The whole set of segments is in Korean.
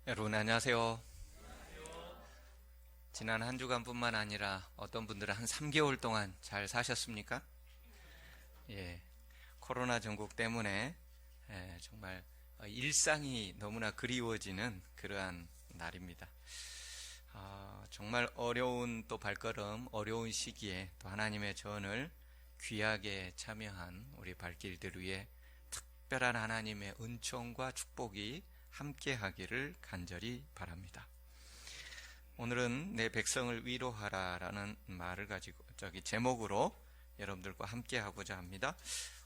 여러분 안녕하세요. 지난 한 주간뿐만 아니라 어떤 분들은 한 3개월 동안 잘 사셨습니까? 예, 코로나 전국 때문에 정말 일상이 너무나 그리워지는 그러한 날입니다. 정말 어려운 또 발걸음, 어려운 시기에 또 하나님의 전을 귀하게 참여한 우리 발길들 위해 특별한 하나님의 은총과 축복이 함께 하기를 간절히 바랍니다. 오늘은 내 백성을 위로하라 라는 말을 가지고 제목으로 여러분들과 함께 하고자 합니다.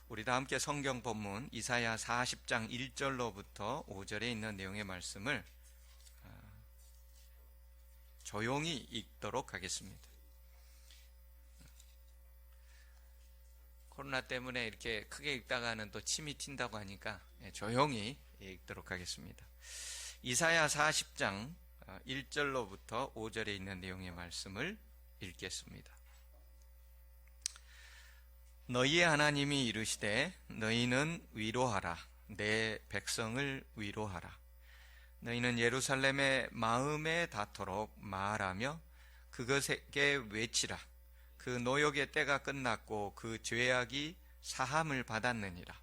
우리 다 함께 성경 본문 이사야 40장 1절로부터 5절에 있는 내용의 말씀을 조용히 읽도록 하겠습니다. 코로나 때문에 이렇게 크게 읽다가는 또 침이 튄다고 하니까 조용히 읽도록 하겠습니다. 이사야 40장 1절로부터 5절에 있는 내용의 말씀을 읽겠습니다. 너희의 하나님이 이르시되 너희는 위로하라. 내 백성을 위로하라. 너희는 예루살렘의 마음에 닿도록 말하며 그것에게 외치라. 그 노역의 때가 끝났고 그 죄악이 사함을 받았느니라.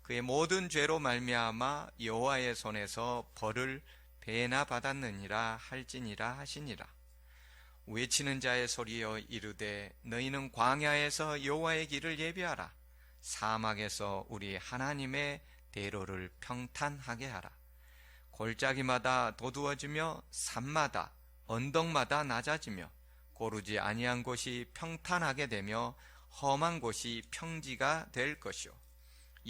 그의 모든 죄로 말미암아 여호와의 손에서 벌을 배나 받았느니라 할지니라 하시니라. 외치는 자의 소리여 이르되 너희는 광야에서 여호와의 길을 예비하라. 사막에서 우리 하나님의 대로를 평탄하게 하라. 골짜기마다 도두어지며 산마다 언덕마다 낮아지며 고르지 아니한 곳이 평탄하게 되며 험한 곳이 평지가 될 것이요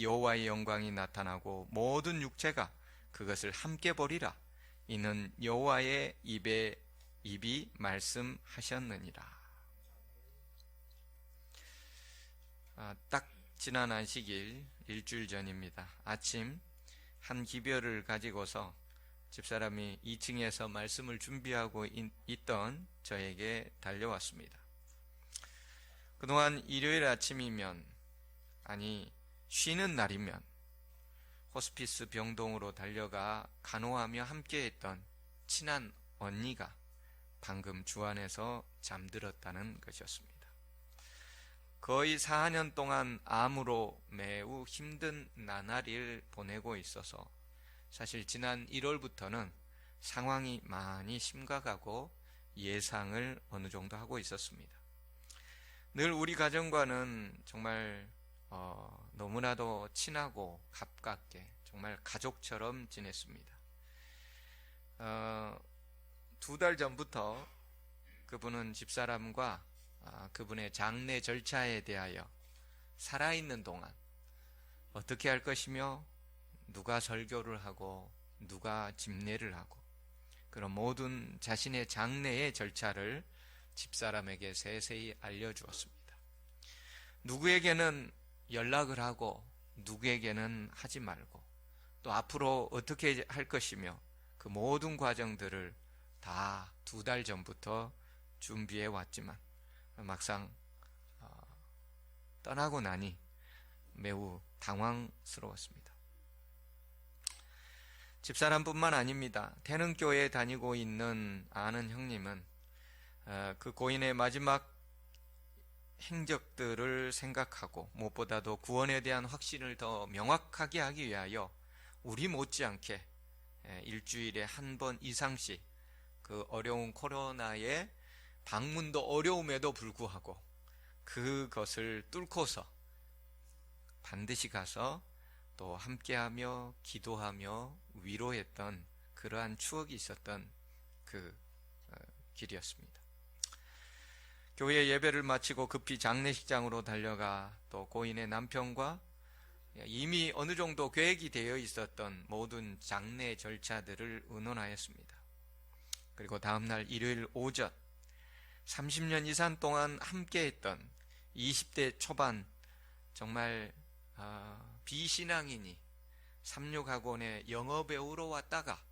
여호와의 영광이 나타나고 모든 육체가 그것을 함께 보리라. 이는 여호와의 입이 말씀하셨느니라. 딱 지난 안식일 일주일 전입니다. 아침 한 기별을 가지고서 집사람이 2층에서 말씀을 준비하고 있던 저에게 달려왔습니다. 그동안 일요일 아침이면, 쉬는 날이면 호스피스 병동으로 달려가 간호하며 함께했던 친한 언니가 방금 주안에서 잠들었다는 것이었습니다. 거의 4년 동안 암으로 매우 힘든 나날을 보내고 있어서 사실 지난 1월부터는 상황이 많이 심각하고 예상을 어느 정도 하고 있었습니다. 늘 우리 가정과는 정말 너무나도 친하고 가깝게 정말 가족처럼 지냈습니다. 2달 전부터 그분은 집사람과 그분의 장례 절차에 대하여 살아있는 동안 어떻게 할 것이며 누가 설교를 하고 누가 집례를 하고 그런 모든 자신의 장례의 절차를 집사람에게 세세히 알려주었습니다. 누구에게는 연락을 하고 누구에게는 하지 말고 또 앞으로 어떻게 할 것이며 그 모든 과정들을 다 2달 전부터 준비해 왔지만 막상 떠나고 나니 매우 당황스러웠습니다. 집사람뿐만 아닙니다. 태능교회에 다니고 있는 아는 형님은 그 고인의 마지막 행적들을 생각하고 무엇보다도 구원에 대한 확신을 더 명확하게 하기 위하여 우리 못지않게 일주일에 한 번 이상씩 그 어려운 코로나의 방문도 어려움에도 불구하고 그것을 뚫고서 반드시 가서 또 함께하며 기도하며 위로했던 그러한 추억이 있었던 그 길이었습니다. 교회 예배를 마치고 급히 장례식장으로 달려가 또 고인의 남편과 이미 어느 정도 계획이 되어 있었던 모든 장례 절차들을 의논하였습니다. 그리고 다음날 일요일 오전 30년 이상 동안 함께했던 20대 초반 정말 비신앙인이 삼육학원에 영어배우로 왔다가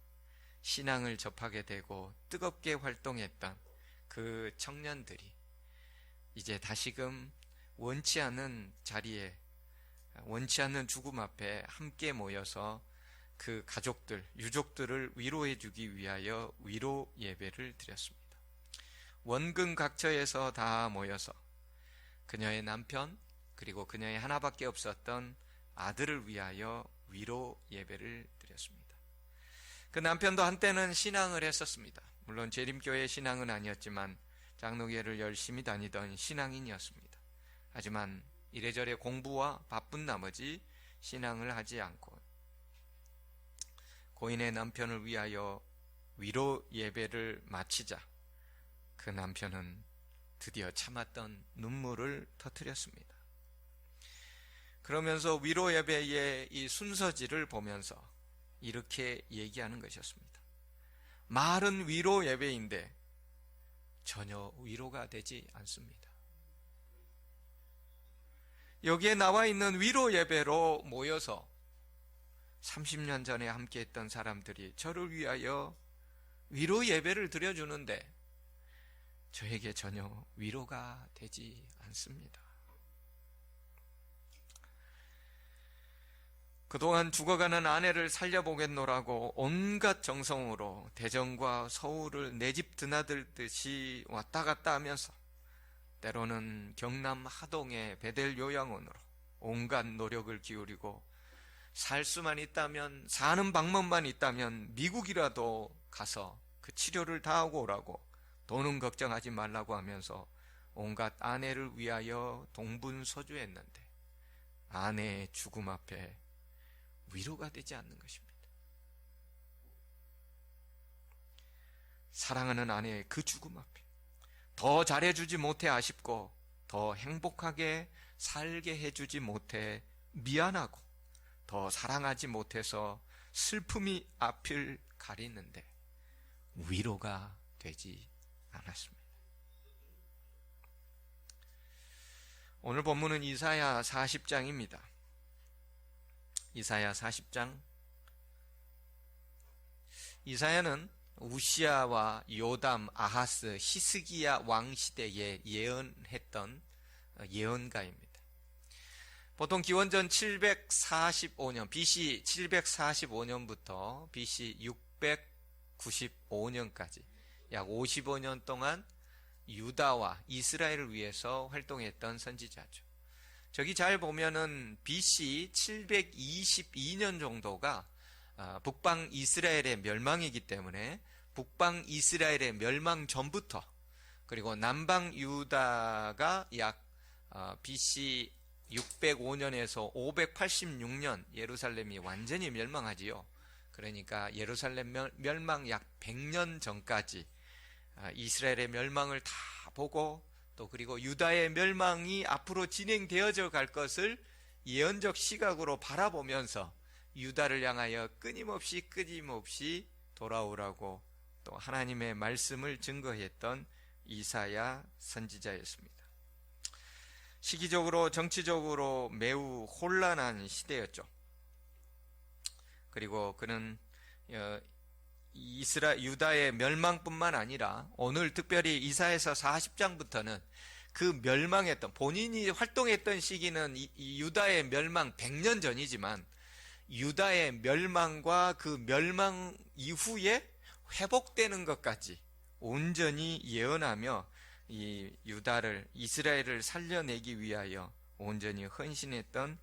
신앙을 접하게 되고 뜨겁게 활동했던 그 청년들이 이제 다시금 원치 않는 자리에, 원치 않는 죽음 앞에 함께 모여서 그 가족들, 유족들을 위로해 주기 위하여 위로 예배를 드렸습니다. 원근 각처에서 다 모여서 그녀의 남편, 그리고 그녀의 하나밖에 없었던 아들을 위하여 위로 예배를 드렸습니다. 그 남편도 한때는 신앙을 했었습니다. 물론 재림교회 신앙은 아니었지만 장로교회를 열심히 다니던 신앙인이었습니다. 하지만 이래저래 공부와 바쁜 나머지 신앙을 하지 않고 고인의 남편을 위하여 위로 예배를 마치자 그 남편은 드디어 참았던 눈물을 터뜨렸습니다. 그러면서 위로 예배의 이 순서지를 보면서 이렇게 얘기하는 것이었습니다. 말은 위로 예배인데 전혀 위로가 되지 않습니다. 여기에 나와 있는 위로 예배로 모여서 30년 전에 함께 했던 사람들이 저를 위하여 위로 예배를 드려주는데 저에게 전혀 위로가 되지 않습니다. 그동안 죽어가는 아내를 살려보겠노라고 온갖 정성으로 대전과 서울을 내 집 드나들듯이 왔다 갔다 하면서 때로는 경남 하동의 베델 요양원으로 온갖 노력을 기울이고 살 수만 있다면, 사는 방법만 있다면 미국이라도 가서 그 치료를 다 하고 오라고, 돈은 걱정하지 말라고 하면서 온갖 아내를 위하여 동분서주했는데 아내의 죽음 앞에 위로가 되지 않는 것입니다. 사랑하는 아내의 그 죽음 앞에 더 잘해주지 못해 아쉽고 더 행복하게 살게 해주지 못해 미안하고 더 사랑하지 못해서 슬픔이 앞을 가리는데 위로가 되지 않았습니다. 오늘 본문은 이사야 40장입니다. 이사야 40장. 이사야는 우시아와 요담, 아하스, 히스기야 왕 시대에 예언했던 예언가입니다. 보통 기원전 745년, BC 745년부터 BC 695년까지 약 55년 동안 유다와 이스라엘을 위해서 활동했던 선지자죠. 저기 잘 보면은 BC 722년 정도가 북방 이스라엘의 멸망이기 때문에 북방 이스라엘의 멸망 전부터, 그리고 남방 유다가 약 BC 605년에서 586년 예루살렘이 완전히 멸망하지요. 그러니까 예루살렘 멸망 약 100년 전까지 이스라엘의 멸망을 다 보고, 또 그리고 유다의 멸망이 앞으로 진행되어져 갈 것을 예언적 시각으로 바라보면서 유다를 향하여 끊임없이 돌아오라고 또 하나님의 말씀을 증거했던 이사야 선지자였습니다. 시기적으로 정치적으로 매우 혼란한 시대였죠. 그리고 그는 유다의 멸망뿐만 아니라 오늘 특별히 이사야서 40장부터는 그 멸망했던, 본인이 활동했던 시기는 유다의 멸망 100년 전이지만 유다의 멸망과 그 멸망 이후에 회복되는 것까지 온전히 예언하며 이 유다를, 이스라엘을 살려내기 위하여 온전히 헌신했던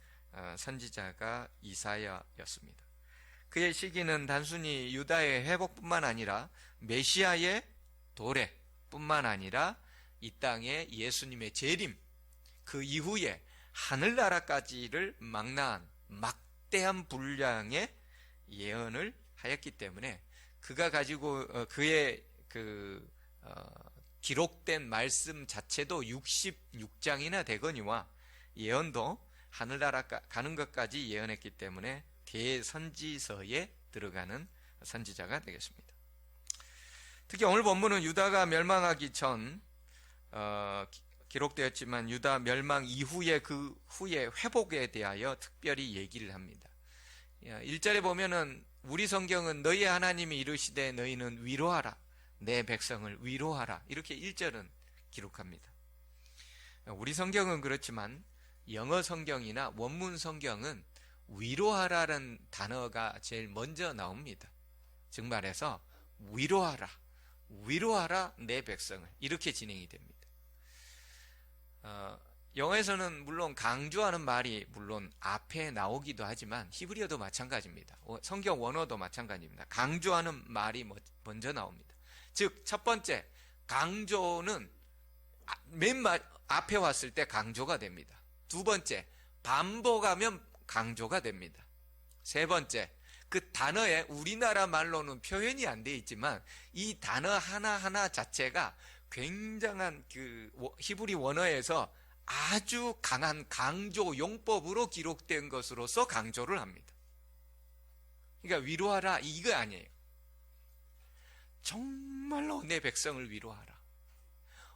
선지자가 이사야였습니다. 그의 시기는 단순히 유다의 회복뿐만 아니라 메시아의 도래뿐만 아니라 이 땅에 예수님의 재림, 그 이후에 하늘나라까지를 망라한 막대한 분량의 예언을 하였기 때문에 그가 가지고 그의 기록된 말씀 자체도 66장이나 되거니와 예언도 하늘나라 가는 것까지 예언했기 때문에 대선지서에 들어가는 선지자가 되겠습니다. 특히 오늘 본문은 유다가 멸망하기 전 기록되었지만 유다 멸망 이후에 그 후에 회복에 대하여 특별히 얘기를 합니다. 1절에 보면은 우리 성경은 너희 하나님이 이르시되 너희는 위로하라, 내 백성을 위로하라, 이렇게 1절은 기록합니다. 우리 성경은 그렇지만 영어 성경이나 원문 성경은 위로하라는 단어가 제일 먼저 나옵니다. 즉 말해서 위로하라, 위로하라 내 백성을, 이렇게 진행이 됩니다. 영어에서는 물론 강조하는 말이 물론 앞에 나오기도 하지만 히브리어도 마찬가지입니다. 성경 원어도 마찬가지입니다. 강조하는 말이 먼저 나옵니다. 즉 첫 번째 강조는 맨 앞에 왔을 때 강조가 됩니다. 두 번째, 반복하면 강조가 됩니다. 세 번째, 그 단어에 우리나라 말로는 표현이 안 되어 있지만 이 단어 하나하나 자체가 굉장한 그 히브리 원어에서 아주 강한 강조 용법으로 기록된 것으로서 강조를 합니다. 그러니까 위로하라 이거 아니에요. 정말로 내 백성을 위로하라,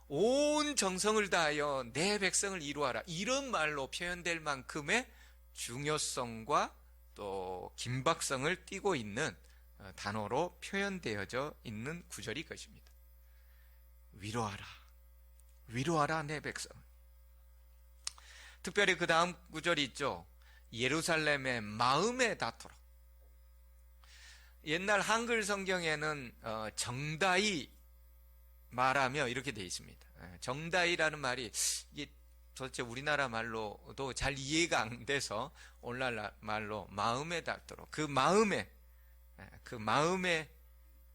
온 정성을 다하여 내 백성을 위로하라, 이런 말로 표현될 만큼의 중요성과 또 긴박성을 띠고 있는 단어로 표현되어져 있는 구절이 것입니다. 위로하라, 위로하라 내 백성. 특별히 그 다음 구절이 있죠. 예루살렘의 마음에 닿도록. 옛날 한글 성경에는 정다이 말하며 이렇게 되어 있습니다. 정다이라는 말이 이게 도대체 우리나라 말로도 잘 이해가 안 돼서 오늘날 말로 마음에 닿도록, 그 마음에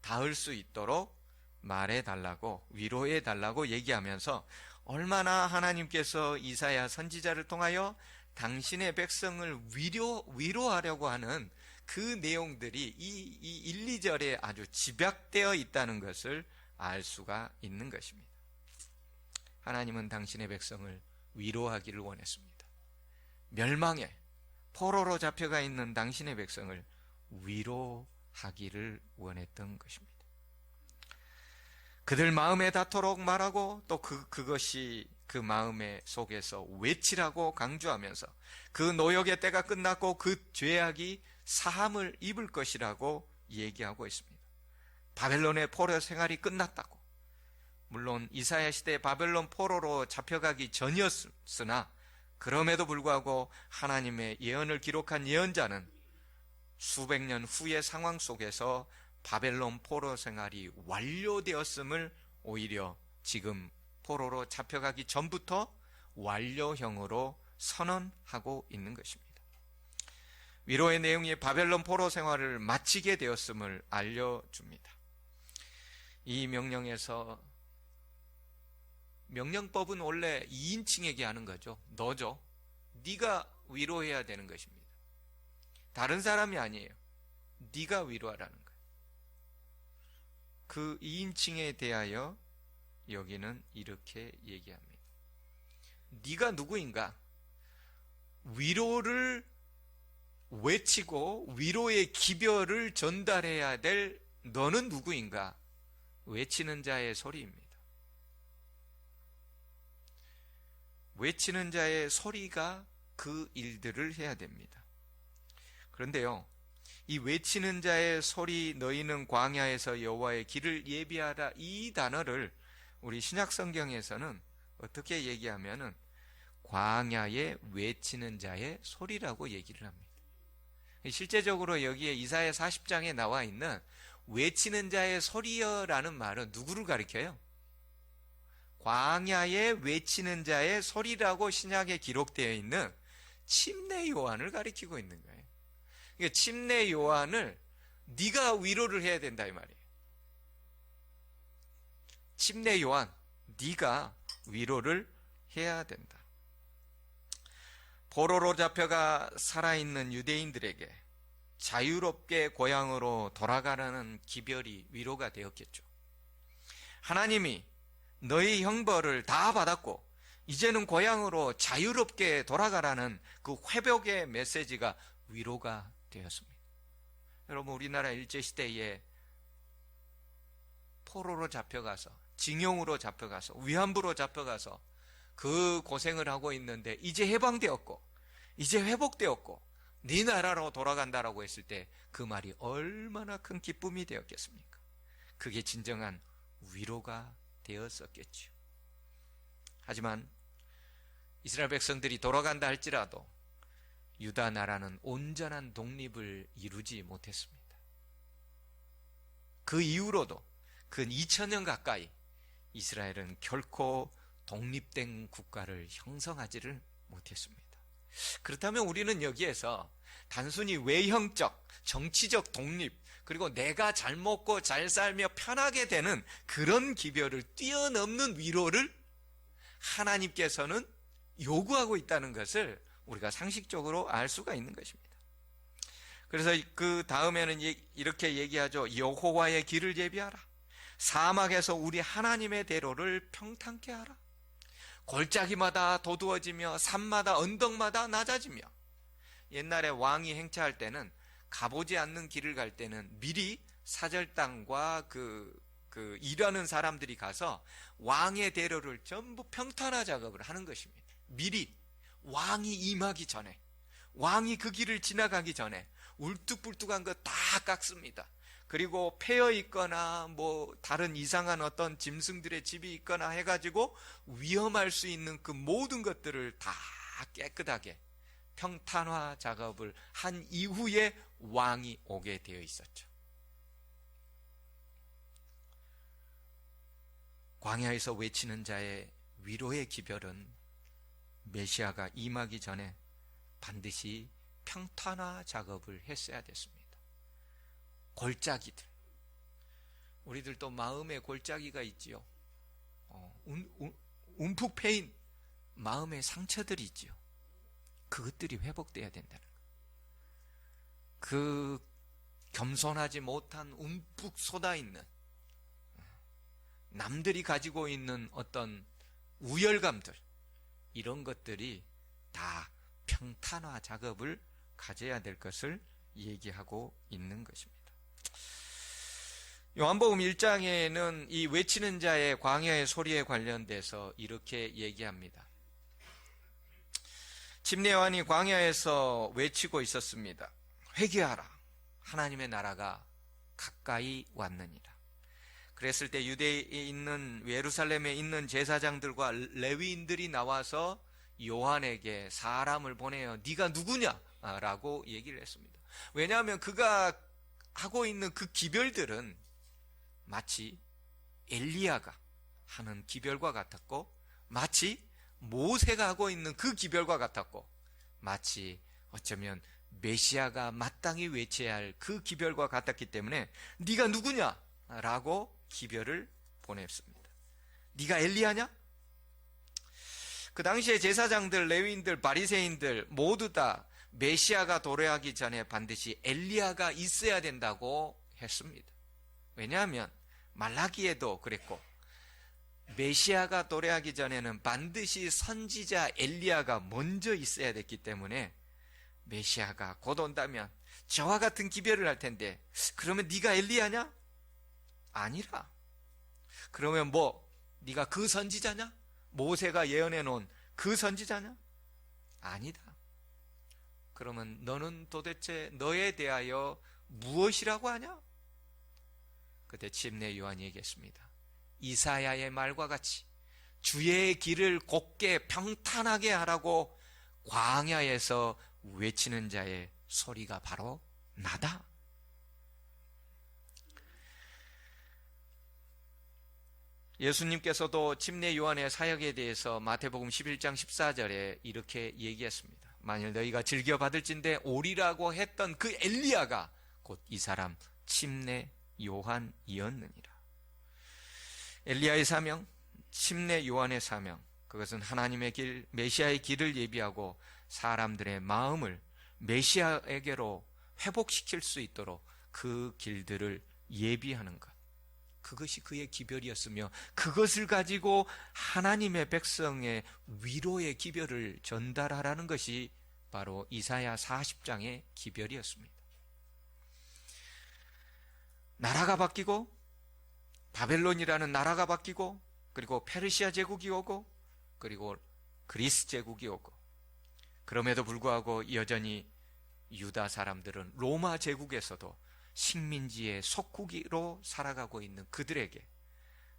닿을 수 있도록 말해달라고, 위로해달라고 얘기하면서 얼마나 하나님께서 이사야 선지자를 통하여 당신의 백성을 위로하려고 하는 그 내용들이 이 1, 2절에 아주 집약되어 있다는 것을 알 수가 있는 것입니다. 하나님은 당신의 백성을 위로하기를 원했습니다. 멸망에 포로로 잡혀가 있는 당신의 백성을 위로하기를 원했던 것입니다. 그들 마음에 닿도록 말하고 또 그것이 그 마음의 속에서 외치라고 강조하면서 그 노역의 때가 끝났고 그 죄악이 사함을 입을 것이라고 얘기하고 있습니다. 바벨론의 포로 생활이 끝났다고. 물론 이사야 시대 바벨론 포로로 잡혀가기 전이었으나 그럼에도 불구하고 하나님의 예언을 기록한 예언자는 수백 년 후의 상황 속에서 바벨론 포로 생활이 완료되었음을 오히려 지금 포로로 잡혀가기 전부터 완료형으로 선언하고 있는 것입니다. 위로의 내용이 바벨론 포로 생활을 마치게 되었음을 알려줍니다. 이 명령에서, 명령법은 원래 2인칭에게 하는 거죠. 너죠. 네가 위로해야 되는 것입니다. 다른 사람이 아니에요. 네가 위로하라는 거예요. 그 2인칭에 대하여 여기는 이렇게 얘기합니다. 네가 누구인가? 위로를 외치고 위로의 기별을 전달해야 될 너는 누구인가? 외치는 자의 소리입니다. 외치는 자의 소리가 그 일들을 해야 됩니다. 그런데요, 이 외치는 자의 소리 너희는 광야에서 여호와의 길을 예비하라, 이 단어를 우리 신약 성경에서는 어떻게 얘기하면은 광야에 외치는 자의 소리라고 얘기를 합니다. 실제적으로 여기에 이사야 40장에 나와 있는 외치는 자의 소리여라는 말은 누구를 가리켜요? 광야에 외치는 자의 소리라고 신약에 기록되어 있는 침례 요한을 가리키고 있는 거예요. 그러니까 침례 요한을 네가 위로를 해야 된다 이 말이에요. 침례 요한, 네가 위로를 해야 된다. 포로로 잡혀가 살아있는 유대인들에게 자유롭게 고향으로 돌아가라는 기별이 위로가 되었겠죠. 하나님이 너희 형벌을 다 받았고 이제는 고향으로 자유롭게 돌아가라는 그 회복의 메시지가 위로가 되었습니다. 여러분, 우리나라 일제시대에 포로로 잡혀가서, 징용으로 잡혀가서, 위안부로 잡혀가서 그 고생을 하고 있는데 이제 해방되었고 이제 회복되었고 네 나라로 돌아간다라고 했을 때 그 말이 얼마나 큰 기쁨이 되었겠습니까? 그게 진정한 위로가 되었었겠죠. 하지만 이스라엘 백성들이 돌아간다 할지라도 유다 나라는 온전한 독립을 이루지 못했습니다. 그 이후로도 근 2000년 가까이 이스라엘은 결코 독립된 국가를 형성하지를 못했습니다. 그렇다면 우리는 여기에서 단순히 외형적, 정치적 독립, 그리고 내가 잘 먹고 잘 살며 편하게 되는 그런 기별을 뛰어넘는 위로를 하나님께서는 요구하고 있다는 것을 우리가 상식적으로 알 수가 있는 것입니다. 그래서 그 다음에는 이렇게 얘기하죠. 여호와의 길을 예비하라. 사막에서 우리 하나님의 대로를 평탄케 하라. 골짜기마다 도두어지며 산마다 언덕마다 낮아지며. 옛날에 왕이 행차할 때는 가보지 않는 길을 갈 때는 미리 사절단과 일하는 사람들이 가서 왕의 대로를 전부 평탄화 작업을 하는 것입니다. 미리 왕이 임하기 전에, 왕이 그 길을 지나가기 전에 울뚝불뚝한 거 다 깎습니다. 그리고 패여 있거나 다른 이상한 어떤 짐승들의 집이 있거나 해가지고 위험할 수 있는 그 모든 것들을 다 깨끗하게 평탄화 작업을 한 이후에 왕이 오게 되어 있었죠. 광야에서 외치는 자의 위로의 기별은 메시아가 임하기 전에 반드시 평탄화 작업을 했어야 됐습니다. 골짜기들, 우리들도 마음에 골짜기가 있지요. 움푹 패인 마음의 상처들이 있지요. 그것들이 회복돼야 된다는 거예요. 그 겸손하지 못한 움푹 쏟아있는 남들이 가지고 있는 어떤 우열감들, 이런 것들이 다 평탄화 작업을 가져야 될 것을 얘기하고 있는 것입니다. 요한복음 1장에는 이 외치는 자의 광야의 소리에 관련돼서 이렇게 얘기합니다. 침례 요한이 광야에서 외치고 있었습니다. 회개하라, 하나님의 나라가 가까이 왔느니라. 그랬을 때 유대에 있는, 예루살렘에 있는 제사장들과 레위인들이 나와서 요한에게 사람을 보내어 네가 누구냐? 라고 얘기를 했습니다. 왜냐하면 그가 하고 있는 그 기별들은 마치 엘리야가 하는 기별과 같았고, 마치 모세가 하고 있는 그 기별과 같았고, 마치 어쩌면 메시아가 마땅히 외쳐야 할 그 기별과 같았기 때문에 네가 누구냐? 라고 기별을 보냈습니다. 네가 엘리야냐? 그 당시에 제사장들, 레위인들, 바리새인들 모두 다 메시아가 도래하기 전에 반드시 엘리야가 있어야 된다고 했습니다. 왜냐하면 말라기에도 그랬고, 메시아가 도래하기 전에는 반드시 선지자 엘리야가 먼저 있어야 됐기 때문에 메시아가 곧 온다면 저와 같은 기별을 할 텐데, 그러면 네가 엘리야냐? 아니라. 그러면 네가 그 선지자냐? 모세가 예언해 놓은 그 선지자냐? 아니다. 그러면 너는 도대체 너에 대하여 무엇이라고 하냐? 그때 침례 요한이 얘기했습니다. 이사야의 말과 같이 주의 길을 곱게 평탄하게 하라고 광야에서 외치는 자의 소리가 바로 나다. 예수님께서도 침례 요한의 사역에 대해서 마태복음 11장 14절에 이렇게 얘기했습니다. 만일 너희가 즐겨 받을진대 오리라고 했던 그 엘리야가 곧 이 사람 침례 요한이었느니라. 엘리야의 사명, 침례 요한의 사명, 그것은 하나님의 길, 메시아의 길을 예비하고 사람들의 마음을 메시아에게로 회복시킬 수 있도록 그 길들을 예비하는 것, 그것이 그의 기별이었으며, 그것을 가지고 하나님의 백성의 위로의 기별을 전달하라는 것이 바로 이사야 40장의 기별이었습니다. 나라가 바뀌고, 바벨론이라는 나라가 바뀌고, 그리고 페르시아 제국이 오고, 그리고 그리스 제국이 오고, 그럼에도 불구하고 여전히 유다 사람들은 로마 제국에서도 식민지의 속국으로 살아가고 있는 그들에게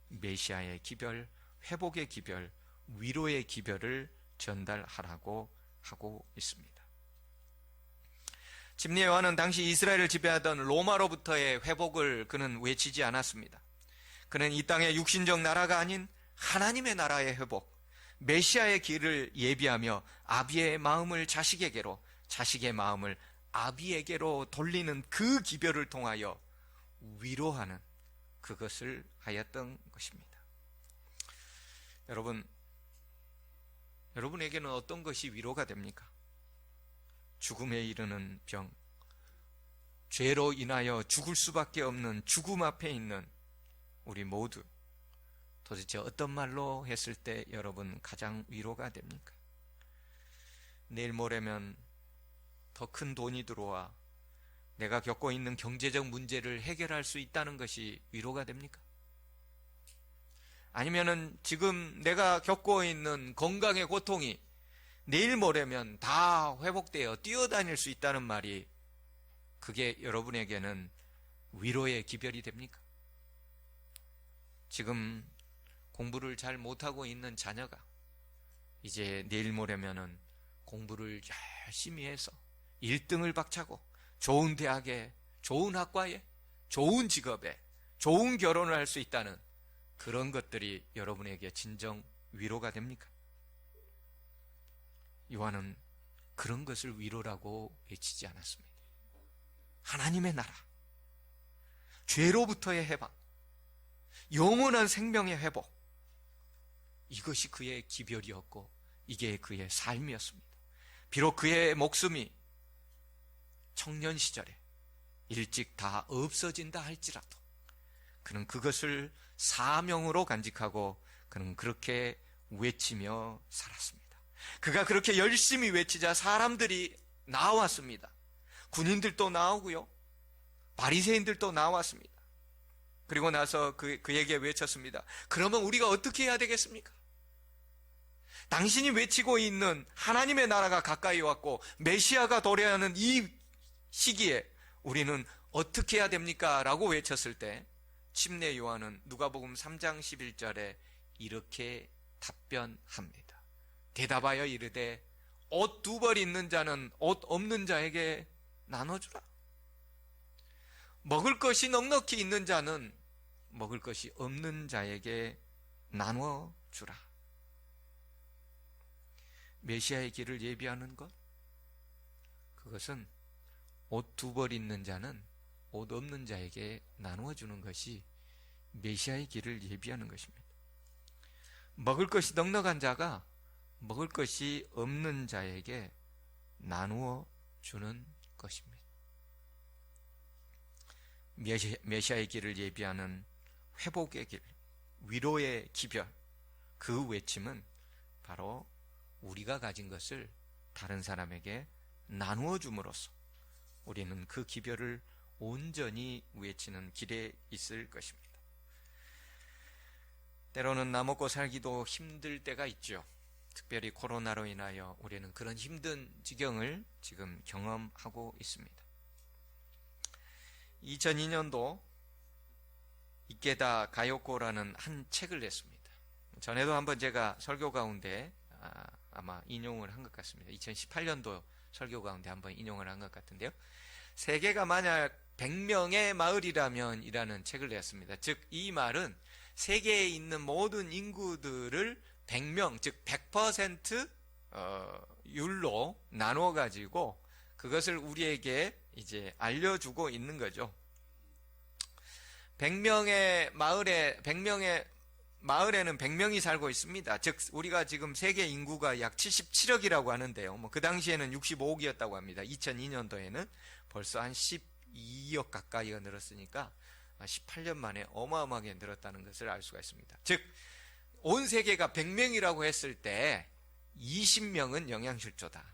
메시아의 기별, 회복의 기별, 위로의 기별을 전달하라고 하고 있습니다. 침례 요한은 당시 이스라엘을 지배하던 로마로부터의 회복을 그는 외치지 않았습니다. 그는 이 땅의 육신적 나라가 아닌 하나님의 나라의 회복, 메시아의 길을 예비하며 아비의 마음을 자식에게로, 자식의 마음을 아비에게로 돌리는 그 기별을 통하여 위로하는, 그것을 하였던 것입니다. 여러분에게는 어떤 것이 위로가 됩니까? 죽음에 이르는 병, 죄로 인하여 죽을 수밖에 없는 죽음 앞에 있는 우리 모두, 도대체 어떤 말로 했을 때 여러분 가장 위로가 됩니까? 내일 모레면 더 큰 돈이 들어와 내가 겪고 있는 경제적 문제를 해결할 수 있다는 것이 위로가 됩니까? 아니면은 지금 내가 겪고 있는 건강의 고통이 내일 모레면 다 회복되어 뛰어다닐 수 있다는 말이, 그게 여러분에게는 위로의 기별이 됩니까? 지금 공부를 잘 못하고 있는 자녀가 이제 내일 모레면은 공부를 열심히 해서 1등을 박차고 좋은 대학에, 좋은 학과에, 좋은 직업에, 좋은 결혼을 할 수 있다는 그런 것들이 여러분에게 진정 위로가 됩니까? 요한은 그런 것을 위로라고 외치지 않았습니다. 하나님의 나라, 죄로부터의 해방, 영원한 생명의 회복, 이것이 그의 기별이었고 이게 그의 삶이었습니다. 비록 그의 목숨이 청년 시절에 일찍 다 없어진다 할지라도 그는 그것을 사명으로 간직하고 그는 그렇게 외치며 살았습니다. 그가 그렇게 열심히 외치자 사람들이 나왔습니다. 군인들도 나오고요, 바리새인들도 나왔습니다. 그리고 나서 그에게 외쳤습니다. 그러면 우리가 어떻게 해야 되겠습니까? 당신이 외치고 있는 하나님의 나라가 가까이 왔고 메시아가 도래하는 이 시기에 우리는 어떻게 해야 됩니까? 라고 외쳤을 때 침례 요한은 누가복음 3장 11절에 이렇게 답변합니다. 대답하여 이르되 옷 2벌 있는 자는 옷 없는 자에게 나눠주라. 먹을 것이 넉넉히 있는 자는 먹을 것이 없는 자에게 나눠주라. 메시아의 길을 예비하는 것, 그것은 옷 2벌 있는 자는 옷 없는 자에게 나누어 주는 것이 메시아의 길을 예비하는 것입니다. 먹을 것이 넉넉한 자가 먹을 것이 없는 자에게 나누어 주는 것입니다. 메시아의 길을 예비하는 회복의 길, 위로의 기별, 그 외침은 바로 우리가 가진 것을 다른 사람에게 나누어 줌으로써 우리는 그 기별을 온전히 외치는 길에 있을 것입니다. 때로는 나 먹고 살기도 힘들 때가 있죠. 특별히 코로나로 인하여 우리는 그런 힘든 지경을 지금 경험하고 있습니다. 2002년도 이케다 가요코라는 한 책을 냈습니다. 전에도 한번 제가 설교 가운데 아마 인용을 한 것 같습니다. 2018년도 설교 가운데 한번 인용을 한 것 같은데요. 세계가 만약 100명의 마을이라면 이라는 책을 냈습니다. 즉 이 말은 세계에 있는 모든 인구들을 100명, 즉 100% 율로 나누어 가지고 그것을 우리에게 이제 알려주고 있는 거죠. 100명의 마을에는 100명이 살고 있습니다. 즉 우리가 지금 세계 인구가 약 77억이라고 하는데요. 그 당시에는 65억이었다고 합니다. 2002년도에는 벌써 한 12억 가까이가 늘었으니까 18년 만에 어마어마하게 늘었다는 것을 알 수가 있습니다. 즉 온 세계가 100명이라고 했을 때 20명은 영양실조다.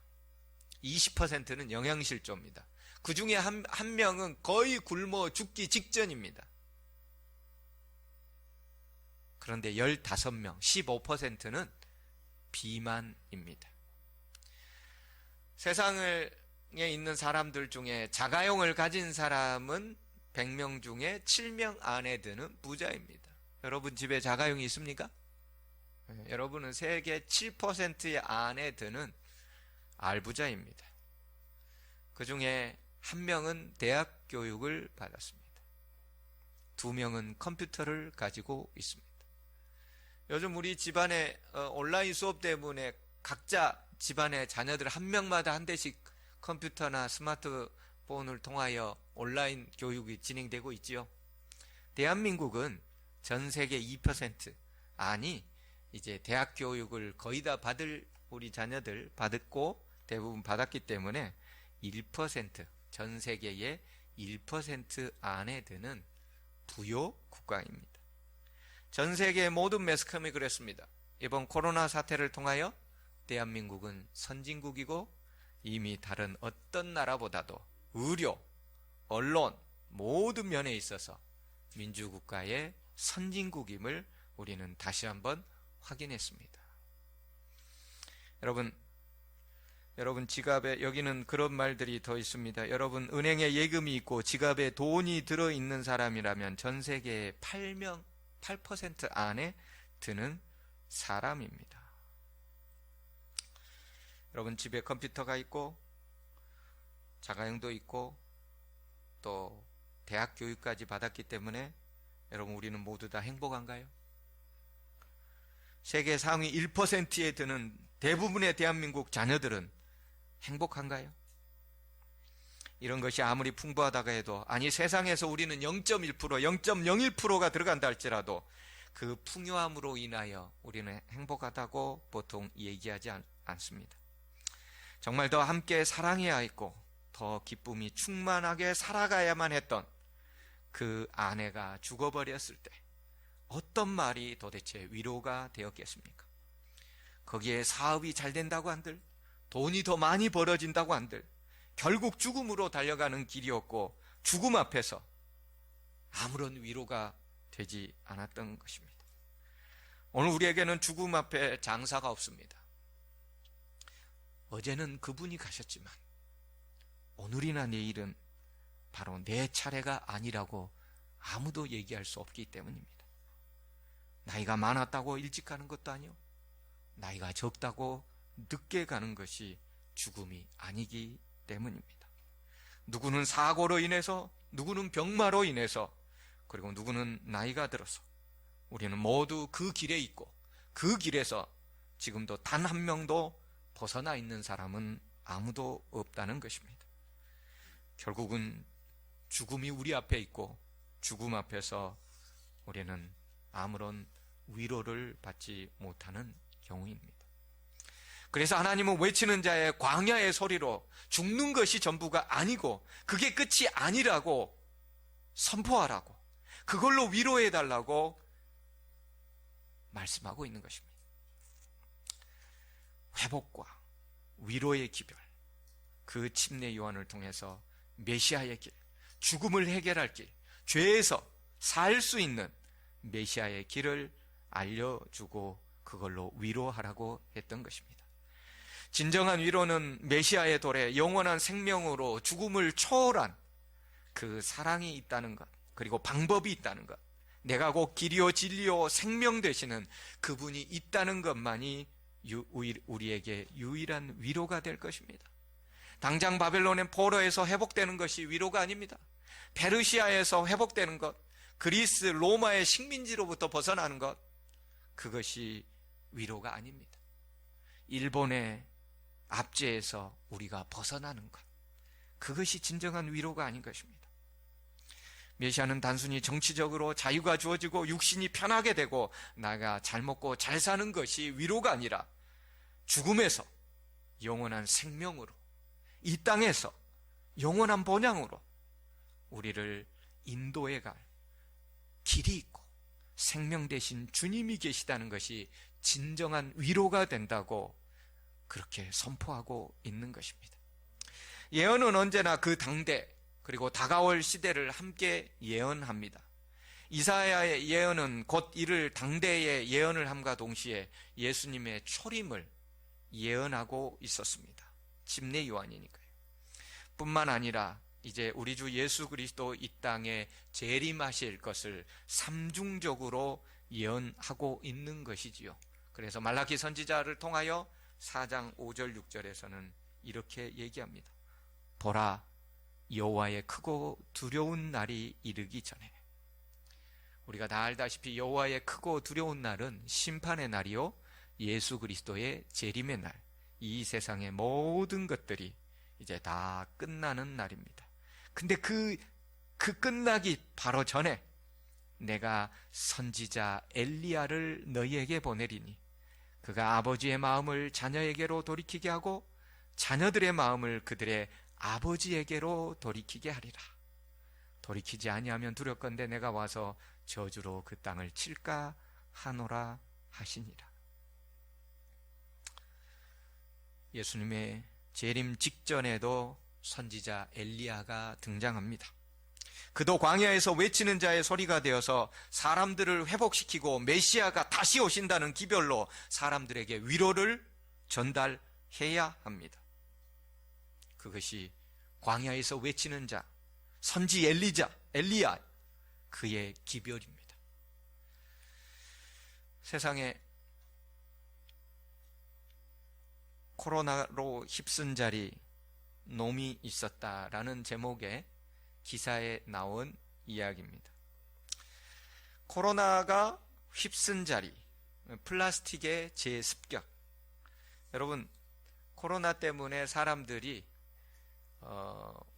20%는 영양실조입니다. 그 중에 한 명은 거의 굶어 죽기 직전입니다. 그런데 15명, 15%는 비만입니다. 세상에 있는 사람들 중에 자가용을 가진 사람은 100명 중에 7명 안에 드는 부자입니다. 여러분 집에 자가용이 있습니까? 여러분은 세계 7%의 안에 드는 알부자입니다. 그 중에 한 명은 대학 교육을 받았습니다. 2명은 컴퓨터를 가지고 있습니다. 요즘 우리 집안에 온라인 수업 때문에 각자 집안의 자녀들 한 명마다 한 대씩 컴퓨터나 스마트폰을 통하여 온라인 교육이 진행되고 있지요. 대한민국은 전 세계 2%, 아니 이제 대학 교육을 거의 다 받을 우리 자녀들 받았고 대부분 받았기 때문에 1%, 전 세계의 1% 안에 드는 부요 국가입니다. 전 세계의 모든 매스컴이 그랬습니다. 이번 코로나 사태를 통하여 대한민국은 선진국이고 이미 다른 어떤 나라보다도 의료, 언론 모든 면에 있어서 민주국가의 선진국임을 우리는 다시 한번 확인했습니다. 여러분 지갑에, 여기는 그런 말들이 더 있습니다. 여러분 은행에 예금이 있고 지갑에 돈이 들어있는 사람이라면 전 세계의 8% 안에 드는 사람입니다. 여러분 집에 컴퓨터가 있고 자가용도 있고 또 대학 교육까지 받았기 때문에 여러분 우리는 모두 다 행복한가요? 세계 상위 1%에 드는 대부분의 대한민국 자녀들은 행복한가요? 이런 것이 아무리 풍부하다고 해도, 아니 세상에서 우리는 0.1%, 0.01%가 들어간다 할지라도 그 풍요함으로 인하여 우리는 행복하다고 보통 얘기하지 않습니다. 정말 더 함께 사랑해야 했고 더 기쁨이 충만하게 살아가야만 했던 그 아내가 죽어버렸을 때 어떤 말이 도대체 위로가 되었겠습니까? 거기에 사업이 잘 된다고 한들, 돈이 더 많이 벌어진다고 한들 결국 죽음으로 달려가는 길이었고 죽음 앞에서 아무런 위로가 되지 않았던 것입니다. 오늘 우리에게는 죽음 앞에 장사가 없습니다. 어제는 그분이 가셨지만 오늘이나 내일은 바로 내 차례가 아니라고 아무도 얘기할 수 없기 때문입니다. 나이가 많았다고 일찍 가는 것도 아니요, 나이가 적다고 늦게 가는 것이 죽음이 아니기 때문입니다. 누구는 사고로 인해서, 누구는 병마로 인해서, 그리고 누구는 나이가 들어서, 우리는 모두 그 길에 있고 그 길에서 지금도 단 한 명도 벗어나 있는 사람은 아무도 없다는 것입니다. 결국은 죽음이 우리 앞에 있고 죽음 앞에서 우리는 아무런 위로를 받지 못하는 경우입니다. 그래서 하나님은 외치는 자의 광야의 소리로 죽는 것이 전부가 아니고 그게 끝이 아니라고 선포하라고, 그걸로 위로해달라고 말씀하고 있는 것입니다. 회복과 위로의 기별, 그 침례 요한을 통해서 메시아의 길, 죽음을 해결할 길, 죄에서 살 수 있는 메시아의 길을 알려주고 그걸로 위로하라고 했던 것입니다. 진정한 위로는 메시아의 도래, 영원한 생명으로 죽음을 초월한 그 사랑이 있다는 것, 그리고 방법이 있다는 것, 내가 곧 길이요 진리요 생명 되시는 그분이 있다는 것만이 우리에게 유일한 위로가 될 것입니다. 당장 바벨론의 포로에서 회복되는 것이 위로가 아닙니다. 페르시아에서 회복되는 것, 그리스, 로마의 식민지로부터 벗어나는 것, 그것이 위로가 아닙니다. 일본의 압제에서 우리가 벗어나는 것, 그것이 진정한 위로가 아닌 것입니다. 메시아는 단순히 정치적으로 자유가 주어지고 육신이 편하게 되고 나가 잘 먹고 잘 사는 것이 위로가 아니라 죽음에서 영원한 생명으로, 이 땅에서 영원한 본향으로 우리를 인도해 갈 길이 있고 생명 되신 주님이 계시다는 것이 진정한 위로가 된다고 그렇게 선포하고 있는 것입니다. 예언은 언제나 그 당대 그리고 다가올 시대를 함께 예언합니다. 이사야의 예언은 곧 이를 당대의 예언을 함과 동시에 예수님의 초림을 예언하고 있었습니다. 침례 요한이니까요. 뿐만 아니라 이제 우리 주 예수 그리스도 이 땅에 재림하실 것을 삼중적으로 예언하고 있는 것이지요. 그래서 말라기 선지자를 통하여 4장 5절 6절에서는 이렇게 얘기합니다. 보라, 여호와의 크고 두려운 날이 이르기 전에. 우리가 다 알다시피 여호와의 크고 두려운 날은 심판의 날이요 예수 그리스도의 재림의 날, 이 세상의 모든 것들이 이제 다 끝나는 날입니다. 근데 그 끝나기 바로 전에 내가 선지자 엘리야를 너희에게 보내리니 그가 아버지의 마음을 자녀에게로 돌이키게 하고 자녀들의 마음을 그들의 아버지에게로 돌이키게 하리라. 돌이키지 아니하면 두렵건대 내가 와서 저주로 그 땅을 칠까 하노라 하시니라. 예수님의 재림 직전에도 선지자 엘리야가 등장합니다. 그도 광야에서 외치는 자의 소리가 되어서 사람들을 회복시키고 메시아가 다시 오신다는 기별로 사람들에게 위로를 전달해야 합니다. 그것이 광야에서 외치는 자, 선지 엘리야, 그의 기별입니다. 세상에 코로나로 힘쓴 자리 놈이 있었다라는 제목의 기사에 나온 이야기입니다. 코로나가 휩쓴 자리, 플라스틱의 재습격. 여러분, 코로나 때문에 사람들이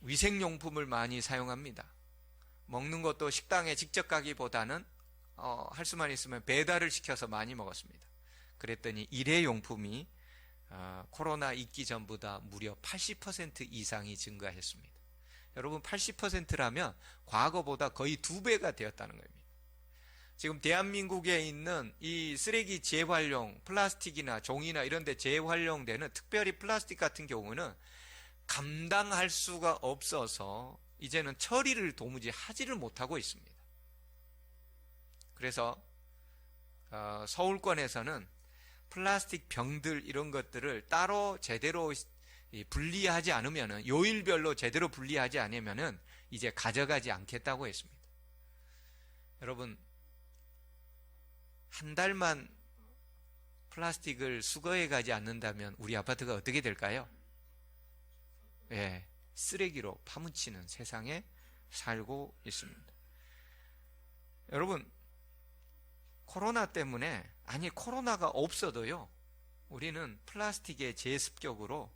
위생용품을 많이 사용합니다. 먹는 것도 식당에 직접 가기보다는 할 수만 있으면 배달을 시켜서 많이 먹었습니다. 그랬더니 일회용품이 코로나 있기 전보다 무려 80% 이상이 증가했습니다. 여러분, 80%라면 과거보다 거의 2배가 되었다는 겁니다. 지금 대한민국에 있는 이 쓰레기 재활용, 플라스틱이나 종이나 이런 데 재활용되는, 특별히 플라스틱 같은 경우는 감당할 수가 없어서 이제는 처리를 도무지 하지를 못하고 있습니다. 그래서 서울권에서는 플라스틱 병들 이런 것들을 따로 제대로 분리하지 않으면은, 요일별로 제대로 분리하지 않으면은 이제 가져가지 않겠다고 했습니다. 여러분, 한 달만 플라스틱을 수거해 가지 않는다면 우리 아파트가 어떻게 될까요? 예, 쓰레기로 파묻히는 세상에 살고 있습니다. 여러분, 코로나 때문에, 아니 코로나가 없어도요, 우리는 플라스틱의 재습격으로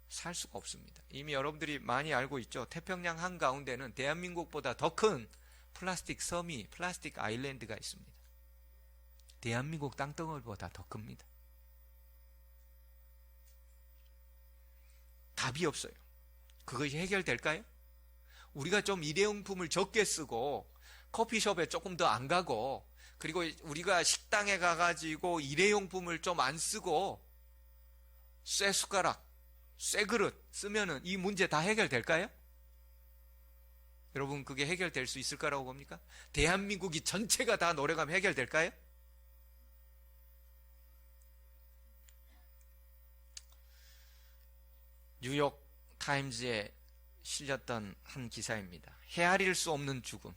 살 수가 없습니다. 이미 여러분들이 많이 알고 있죠. 태평양 한가운데는 대한민국보다 더 큰 플라스틱 섬이, 플라스틱 아일랜드가 있습니다. 대한민국 땅덩어리보다 더 큽니다. 답이 없어요. 그것이 해결될까요? 우리가 좀 일회용품을 적게 쓰고 커피숍에 조금 더 안 가고, 그리고 우리가 식당에 가가지고 일회용품을 좀 안 쓰고 쇠 숟가락, 쇠 그릇 쓰면은 이 문제 다 해결될까요? 여러분, 그게 해결될 수 있을 거라고 봅니까? 대한민국이 전체가 다 노력하면 해결될까요? 뉴욕 타임즈에 실렸던 한 기사입니다. 헤아릴 수 없는 죽음.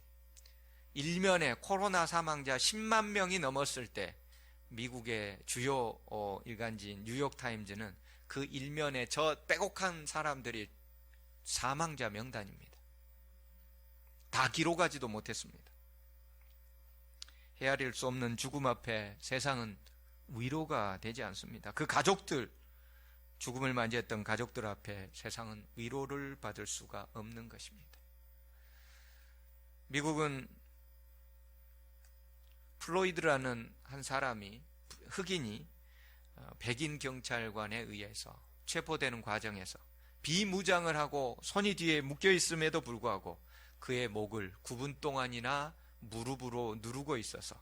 일면에 코로나 사망자 10만 명이 넘었을 때 미국의 주요 일간지인 뉴욕 타임즈는 그 일면에 저 빼곡한 사람들이 사망자 명단입니다. 다 기록하지도 못했습니다. 헤아릴 수 없는 죽음 앞에 세상은 위로가 되지 않습니다. 그 가족들, 죽음을 맞이했던 가족들 앞에 세상은 위로를 받을 수가 없는 것입니다. 미국은 플로이드라는 한 사람이, 흑인이 백인 경찰관에 의해서 체포되는 과정에서 비무장을 하고 손이 뒤에 묶여 있음에도 불구하고 그의 목을 9분 동안이나 무릎으로 누르고 있어서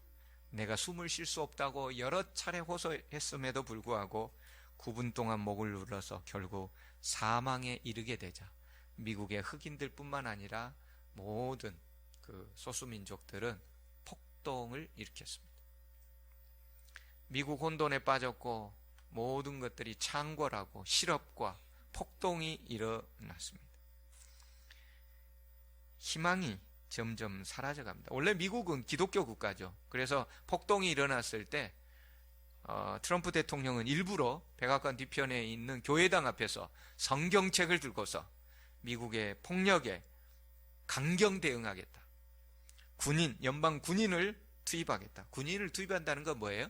내가 숨을 쉴 수 없다고 여러 차례 호소했음에도 불구하고 9분 동안 목을 눌러서 결국 사망에 이르게 되자 미국의 흑인들뿐만 아니라 모든 그 소수민족들은 폭동을 일으켰습니다. 미국 혼돈에 빠졌고 모든 것들이 창궐하고 실업과 폭동이 일어났습니다. 희망이 점점 사라져갑니다. 원래 미국은 기독교 국가죠. 그래서 폭동이 일어났을 때 트럼프 대통령은 일부러 백악관 뒤편에 있는 교회당 앞에서 성경책을 들고서 미국의 폭력에 강경 대응하겠다. 연방 군인을 투입하겠다. 군인을 투입한다는 건 뭐예요?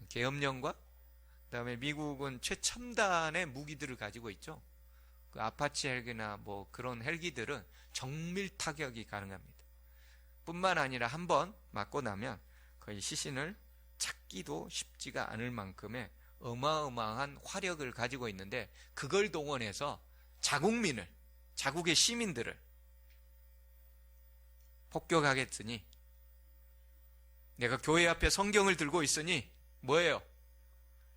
계엄령과 그다음에 미국은 최첨단의 무기들을 가지고 있죠. 그 아파치 헬기나 뭐 그런 헬기들은 정밀 타격이 가능합니다. 뿐만 아니라 한번 맞고 나면 거의 시신을 찾기도 쉽지가 않을 만큼의 어마어마한 화력을 가지고 있는데, 그걸 동원해서 자국의 시민들을 폭격하겠으니, 내가 교회 앞에 성경을 들고 있으니 뭐예요?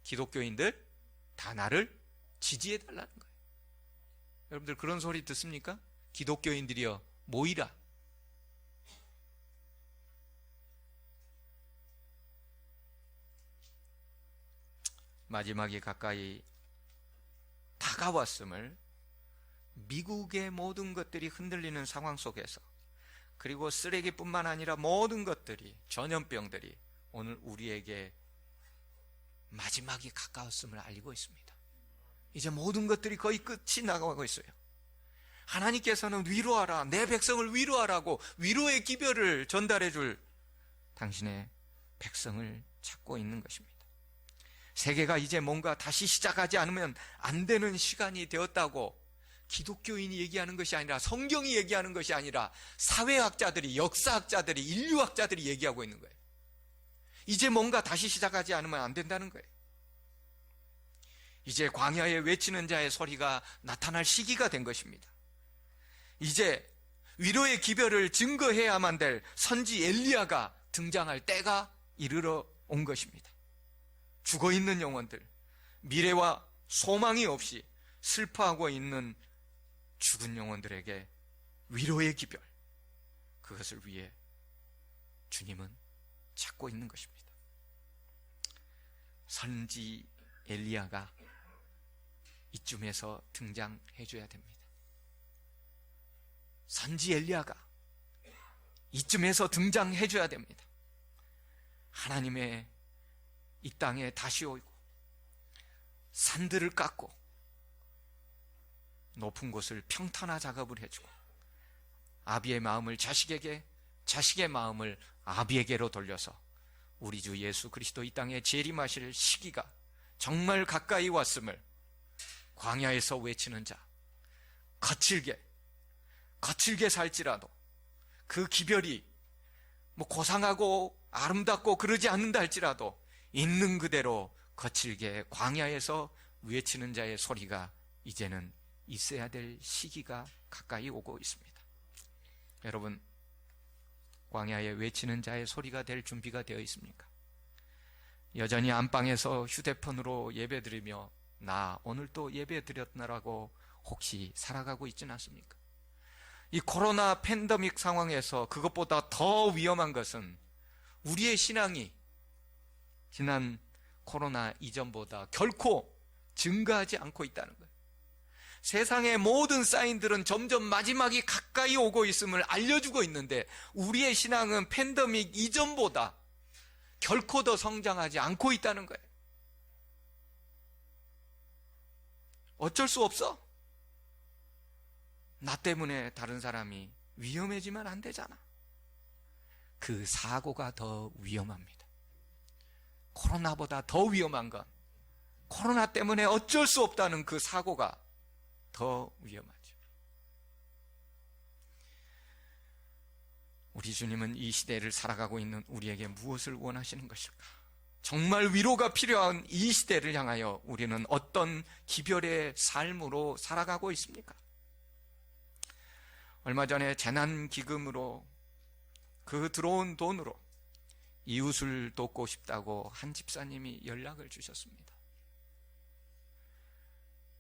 기독교인들 다 나를 지지해달라는 거예요. 여러분들 그런 소리 듣습니까? 기독교인들이여 모이라. 마지막이 가까이 다가왔음을 미국의 모든 것들이 흔들리는 상황 속에서, 그리고 쓰레기뿐만 아니라 모든 것들이, 전염병들이 오늘 우리에게 마지막이 가까웠음을 알리고 있습니다. 이제 모든 것들이 거의 끝이 나가고 있어요. 하나님께서는 위로하라, 내 백성을 위로하라고 위로의 기별을 전달해 줄 당신의 백성을 찾고 있는 것입니다. 세계가 이제 뭔가 다시 시작하지 않으면 안 되는 시간이 되었다고 기독교인이 얘기하는 것이 아니라, 성경이 얘기하는 것이 아니라 사회학자들이, 역사학자들이, 인류학자들이 얘기하고 있는 거예요. 이제 뭔가 다시 시작하지 않으면 안 된다는 거예요. 이제 광야에 외치는 자의 소리가 나타날 시기가 된 것입니다. 이제 위로의 기별을 증거해야만 될 선지 엘리야가 등장할 때가 이르러 온 것입니다. 죽어있는 영혼들, 미래와 소망이 없이 슬퍼하고 있는 죽은 영혼들에게 위로의 기별, 그것을 위해 주님은 찾고 있는 것입니다. 선지 엘리야가 이쯤에서 등장해 줘야 됩니다. 선지 엘리야가 이쯤에서 등장해 줘야 됩니다. 하나님의 이 땅에 다시 오고 산들을 깎고 높은 곳을 평탄화 작업을 해주고, 아비의 마음을 자식에게, 자식의 마음을 아비에게로 돌려서 우리 주 예수 그리스도 이 땅에 재림하실 시기가 정말 가까이 왔음을 광야에서 외치는 자, 거칠게 살지라도 그 기별이 뭐 고상하고 아름답고 그러지 않는다 할지라도 있는 그대로 거칠게 광야에서 외치는 자의 소리가 이제는 있어야 될 시기가 가까이 오고 있습니다. 여러분, 광야에 외치는 자의 소리가 될 준비가 되어 있습니까? 여전히 안방에서 휴대폰으로 예배드리며 나 오늘 또 예배드렸나라고 혹시 살아가고 있지는 않습니까? 이 코로나 팬데믹 상황에서 그것보다 더 위험한 것은 우리의 신앙이 지난 코로나 이전보다 결코 증가하지 않고 있다는 거예요. 세상의 모든 사인들은 점점 마지막이 가까이 오고 있음을 알려주고 있는데, 우리의 신앙은 팬데믹 이전보다 결코 더 성장하지 않고 있다는 거예요. 어쩔 수 없어. 나 때문에 다른 사람이 위험해지면 안 되잖아. 그 사고가 더 위험합니다. 코로나보다 더 위험한 건 코로나 때문에 어쩔 수 없다는 그 사고가 더 위험하죠. 우리 주님은 이 시대를 살아가고 있는 우리에게 무엇을 원하시는 것일까? 정말 위로가 필요한 이 시대를 향하여 우리는 어떤 기별의 삶으로 살아가고 있습니까? 얼마 전에 재난기금으로 그 들어온 돈으로 이웃을 돕고 싶다고 한 집사님이 연락을 주셨습니다.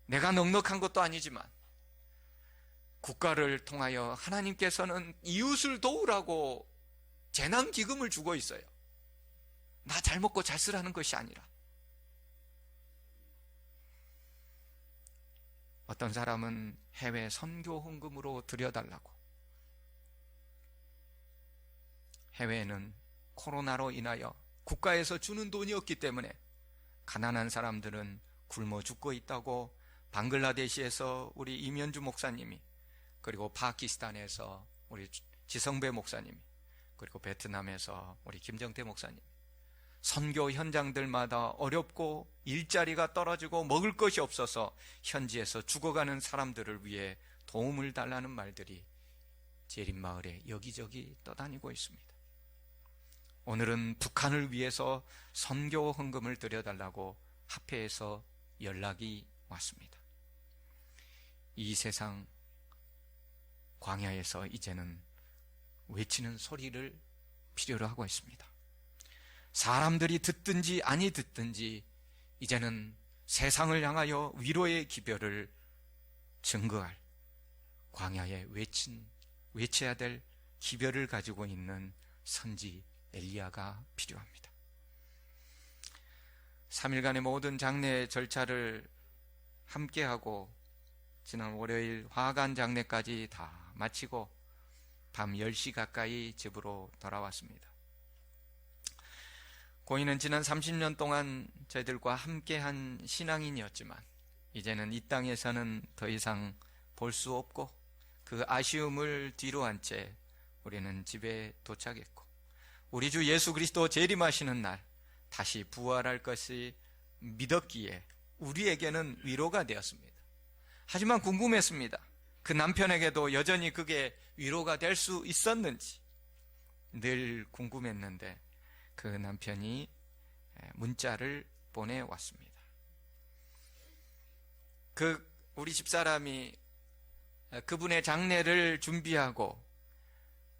내가 넉넉한 것도 아니지만 국가를 통하여 하나님께서는 이웃을 도우라고 재난기금을 주고 있어요. 나 잘 먹고 잘 쓰라는 것이 아니라. 어떤 사람은 해외 선교 헌금으로 드려달라고. 해외에는 코로나로 인하여 국가에서 주는 돈이 없기 때문에 가난한 사람들은 굶어 죽고 있다고 방글라데시에서 우리 이면주 목사님이, 그리고 파키스탄에서 우리 지성배 목사님이, 그리고 베트남에서 우리 김정태 목사님, 선교 현장들마다 어렵고 일자리가 떨어지고 먹을 것이 없어서 현지에서 죽어가는 사람들을 위해 도움을 달라는 말들이 재림마을에 여기저기 떠다니고 있습니다. 오늘은 북한을 위해서 선교 헌금을 드려달라고 합회에서 연락이 왔습니다. 이 세상 광야에서 이제는 외치는 소리를 필요로 하고 있습니다. 사람들이 듣든지 아니 듣든지 이제는 세상을 향하여 위로의 기별을 증거할, 광야에 외쳐야 될 기별을 가지고 있는 선지 엘리야가 필요합니다. 3일간의 모든 장례 절차를 함께하고 지난 월요일 화관 장례까지 다 마치고 밤 10시 가까이 집으로 돌아왔습니다. 고인은 지난 30년 동안 저희들과 함께한 신앙인이었지만 이제는 이 땅에서는 더 이상 볼 수 없고 그 아쉬움을 뒤로 한 채 우리는 집에 도착했고, 우리 주 예수 그리스도 재림하시는 날 다시 부활할 것이 믿었기에 우리에게는 위로가 되었습니다. 하지만 궁금했습니다. 그 남편에게도 여전히 그게 위로가 될 수 있었는지 늘 궁금했는데 그 남편이 문자를 보내왔습니다. 우리 집사람이 그분의 장례를 준비하고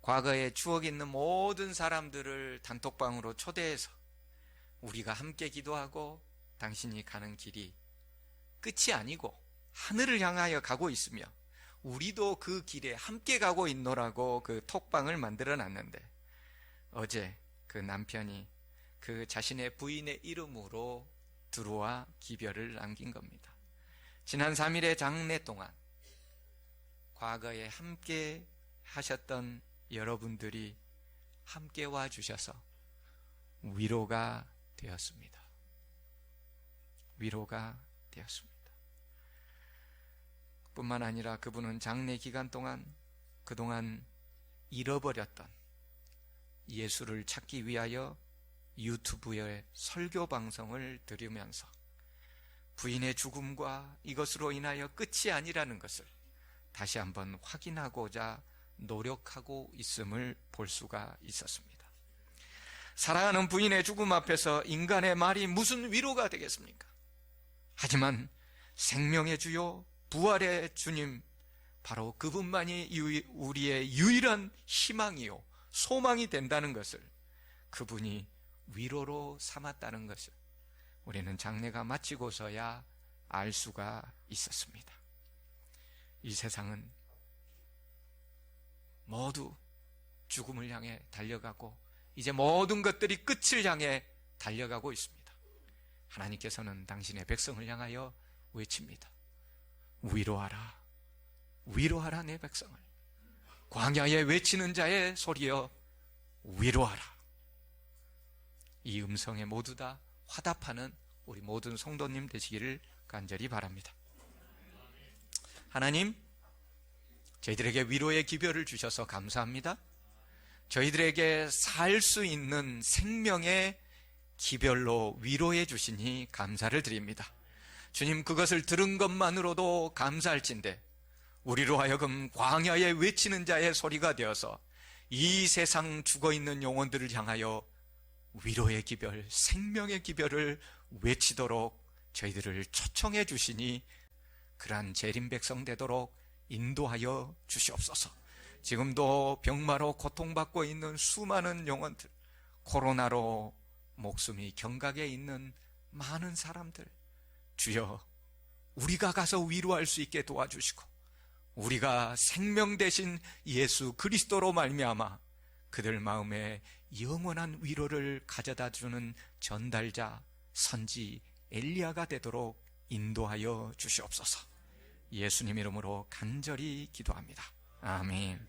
과거에 추억이 있는 모든 사람들을 단톡방으로 초대해서 우리가 함께 기도하고 당신이 가는 길이 끝이 아니고 하늘을 향하여 가고 있으며 우리도 그 길에 함께 가고 있노라고 그 톡방을 만들어 놨는데, 어제 그 남편이 그 자신의 부인의 이름으로 들어와 기별을 남긴 겁니다. 지난 3일의 장례 동안 과거에 함께 하셨던 여러분들이 함께 와 주셔서 위로가 되었습니다. 위로가 되었습니다. 뿐만 아니라 그분은 장례 기간 동안 그동안 잃어버렸던 예수를 찾기 위하여 유튜브에 설교 방송을 들으면서 부인의 죽음과 이것으로 인하여 끝이 아니라는 것을 다시 한번 확인하고자 노력하고 있음을 볼 수가 있었습니다. 사랑하는 부인의 죽음 앞에서 인간의 말이 무슨 위로가 되겠습니까? 하지만 생명의 주요 부활의 주님, 바로 그분만이 우리의 유일한 희망이요 소망이 된다는 것을, 그분이 위로로 삼았다는 것을 우리는 장례가 마치고서야 알 수가 있었습니다. 이 세상은 모두 죽음을 향해 달려가고 이제 모든 것들이 끝을 향해 달려가고 있습니다. 하나님께서는 당신의 백성을 향하여 외칩니다. 위로하라, 위로하라 내 백성을. 광야에 외치는 자의 소리여 위로하라. 이 음성에 모두 다 화답하는 우리 모든 성도님 되시기를 간절히 바랍니다. 하나님, 저희들에게 위로의 기별을 주셔서 감사합니다. 저희들에게 살 수 있는 생명의 기별로 위로해 주시니 감사를 드립니다. 주님, 그것을 들은 것만으로도 감사할진데 우리로 하여금 광야에 외치는 자의 소리가 되어서 이 세상 죽어있는 영혼들을 향하여 위로의 기별, 생명의 기별을 외치도록 저희들을 초청해 주시니 그러한 재림 백성 되도록 인도하여 주시옵소서. 지금도 병마로 고통받고 있는 수많은 영혼들, 코로나로 목숨이 경각에 있는 많은 사람들, 주여 우리가 가서 위로할 수 있게 도와주시고 우리가 생명 되신 예수 그리스도로 말미암아 그들 마음에 영원한 위로를 가져다 주는 전달자 선지 엘리야가 되도록 인도하여 주시옵소서. 예수님 이름으로 간절히 기도합니다. 아멘.